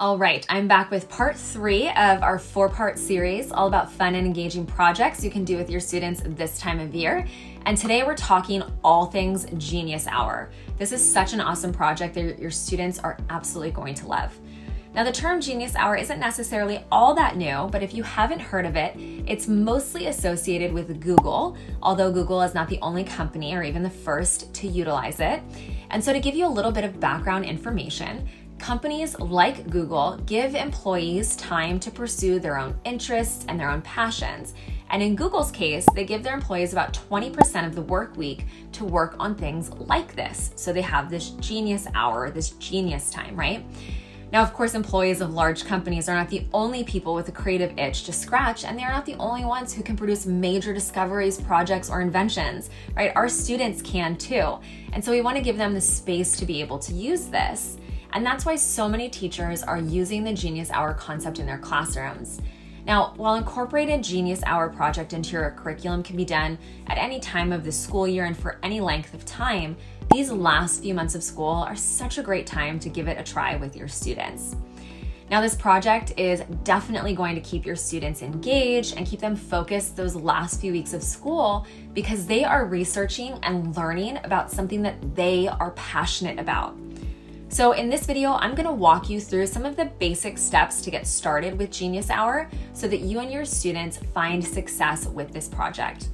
All right, I'm back with part 3 of our 4-part series all about fun and engaging projects you can do with your students this time of year. And today we're talking all things Genius Hour. This is such an awesome project that your students are absolutely going to love. Now, the term Genius Hour isn't necessarily all that new, but if you haven't heard of it, it's mostly associated with Google, although Google is not the only company or even the first to utilize it. And so to give you a little bit of background information, companies like Google give employees time to pursue their own interests and their own passions. And in Google's case, they give their employees about 20% of the work week to work on things like this. So they have this Genius Hour, this genius time, right? Now, of course, employees of large companies are not the only people with a creative itch to scratch, and they are not the only ones who can produce major discoveries, projects, or inventions, right? Our students can too. And so we want to give them the space to be able to use this. And that's why so many teachers are using the Genius Hour concept in their classrooms. Now, while incorporated Genius Hour project into your curriculum can be done at any time of the school year and for any length of time, these last few months of school are such a great time to give it a try with your students. Now, this project is definitely going to keep your students engaged and keep them focused those last few weeks of school because they are researching and learning about something that they are passionate about. So in this video, I'm gonna walk you through some of the basic steps to get started with Genius Hour so that you and your students find success with this project.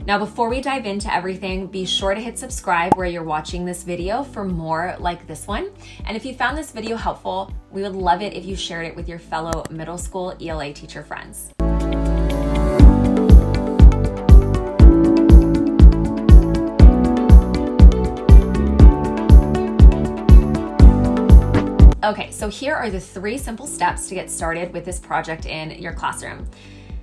Now, before we dive into everything, be sure to hit subscribe where you're watching this video for more like this one. And if you found this video helpful, we would love it if you shared it with your fellow middle school ELA teacher friends. Okay, so here are the 3 simple steps to get started with this project in your classroom.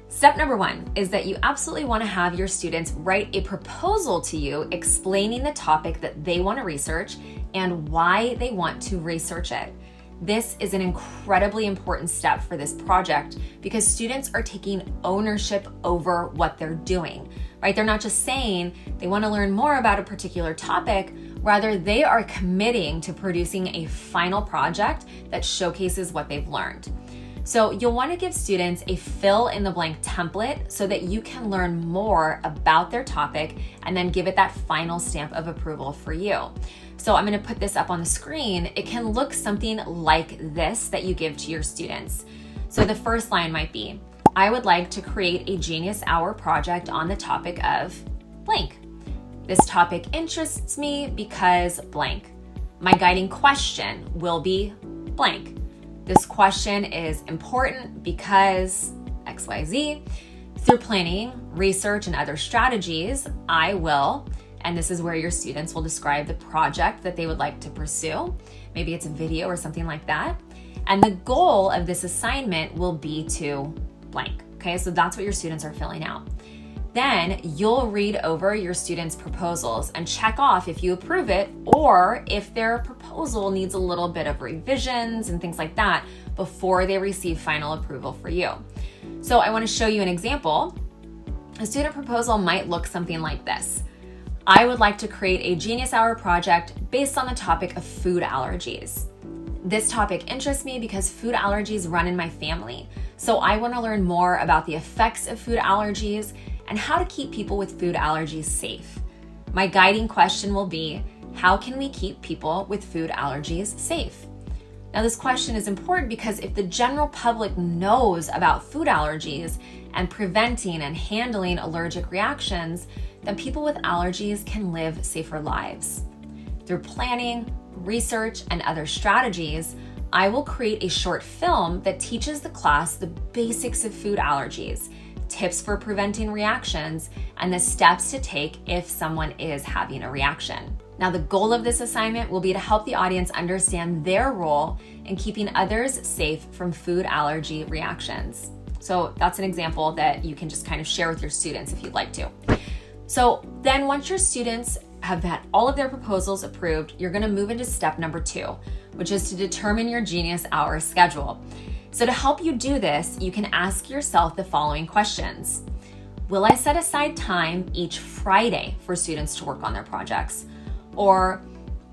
Step number 1 is that you absolutely want to have your students write a proposal to you explaining the topic that they want to research and why they want to research it. This is an incredibly important step for this project because students are taking ownership over what they're doing, right? They're not just saying they want to learn more about a particular topic, rather they are committing to producing a final project that showcases what they've learned. So you'll want to give students a fill-in-the-blank template so that you can learn more about their topic and then give it that final stamp of approval for you. So I'm going to put this up on the screen. It can look something like this that you give to your students. So the first line might be, I would like to create a Genius Hour project on the topic of blank. This topic interests me because blank. My guiding question will be blank. This question is important because XYZ. Through planning, research, and other strategies, I will, and this is where your students will describe the project that they would like to pursue. Maybe it's a video or something like that. And the goal of this assignment will be to blank. Okay, so that's what your students are filling out. Then you'll read over your students' proposals and check off if you approve it or if their proposal needs a little bit of revisions and things like that before they receive final approval for you. So I want to show you an example. A student proposal might look something like this. I would like to create a Genius Hour project based on the topic of food allergies. This topic interests me because food allergies run in my family. So I want to learn more about the effects of food allergies and how to keep people with food allergies safe. My guiding question will be, how can we keep people with food allergies safe? Now, this question is important because if the general public knows about food allergies and preventing and handling allergic reactions, then people with allergies can live safer lives. Through planning, research, and other strategies, I will create a short film that teaches the class the basics of food allergies, tips for preventing reactions, and the steps to take if someone is having a reaction. Now, the goal of this assignment will be to help the audience understand their role in keeping others safe from food allergy reactions. So that's an example that you can just kind of share with your students if you'd like to. So then once your students have had all of their proposals approved, you're going to move into step number 2, which is to determine your Genius Hour schedule. So to help you do this, you can ask yourself the following questions. Will I set aside time each Friday for students to work on their projects? Or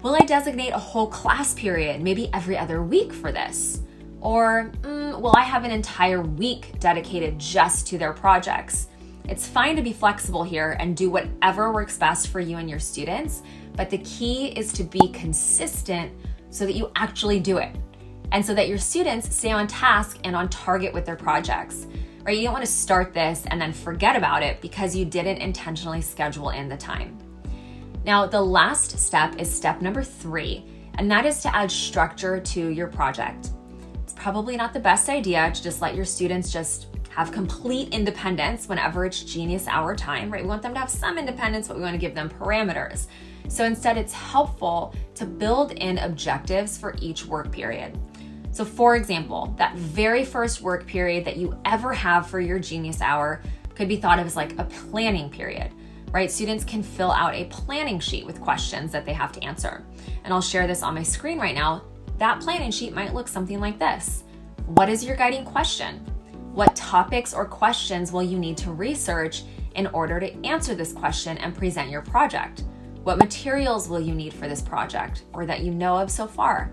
will I designate a whole class period, maybe every other week for this? Or, well, I have an entire week dedicated just to their projects. It's fine to be flexible here and do whatever works best for you and your students, but the key is to be consistent so that you actually do it, and so that your students stay on task and on target with their projects, right? You don't want to start this and then forget about it because you didn't intentionally schedule in the time. Now, the last step is step number 3, and that is to add structure to your project. It's probably not the best idea to just let your students just have complete independence whenever it's Genius Hour time, right? We want them to have some independence, but we want to give them parameters. So instead, it's helpful to build in objectives for each work period. So for example, that very first work period that you ever have for your Genius Hour could be thought of as like a planning period, right? Students can fill out a planning sheet with questions that they have to answer. And I'll share this on my screen right now. That planning sheet might look something like this. What is your guiding question? What topics or questions will you need to research in order to answer this question and present your project? What materials will you need for this project or that you know of so far?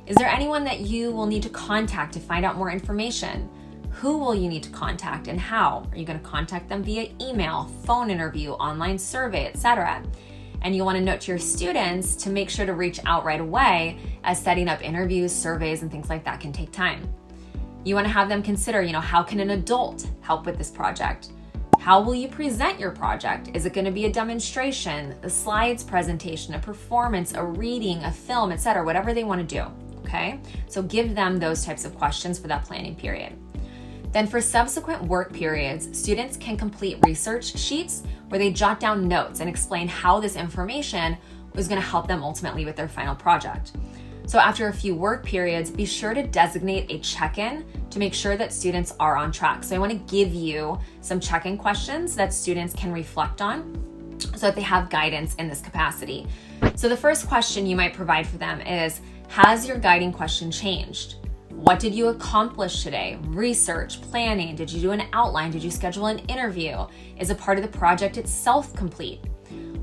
Is there anyone that you will need to contact to find out more information? Who will you need to contact and how? Are you going to contact them via email, phone interview, online survey, etc.? And you want to note to your students to make sure to reach out right away, as setting up interviews, surveys, and things like that can take time. You want to have them consider, how can an adult help with this project? How will you present your project? Is it going to be a demonstration, a slides presentation, a performance, a reading, a film, etc., whatever they want to do, okay? So give them those types of questions for that planning period. Then for subsequent work periods, students can complete research sheets where they jot down notes and explain how this information was going to help them ultimately with their final project. So after a few work periods, be sure to designate a check-in to make sure that students are on track. So I want to give you some check-in questions that students can reflect on so that they have guidance in this capacity. So the first question you might provide for them is, has your guiding question changed? What did you accomplish today? Research, planning, did you do an outline? Did you schedule an interview? Is a part of the project itself complete?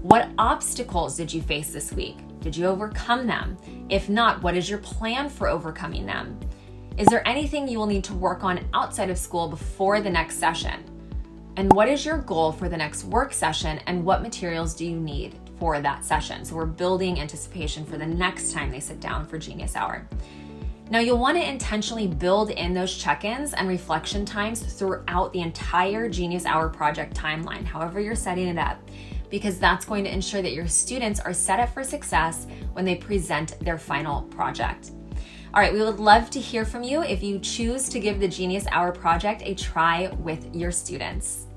What obstacles did you face this week? Did you overcome them? If not, what is your plan for overcoming them? Is there anything you will need to work on outside of school before the next session? And what is your goal for the next work session, and what materials do you need for that session? So we're building anticipation for the next time they sit down for Genius Hour. Now you'll want to intentionally build in those check-ins and reflection times throughout the entire Genius Hour project timeline, however you're setting it up, because that's going to ensure that your students are set up for success when they present their final project. All right, we would love to hear from you if you choose to give the Genius Hour project a try with your students.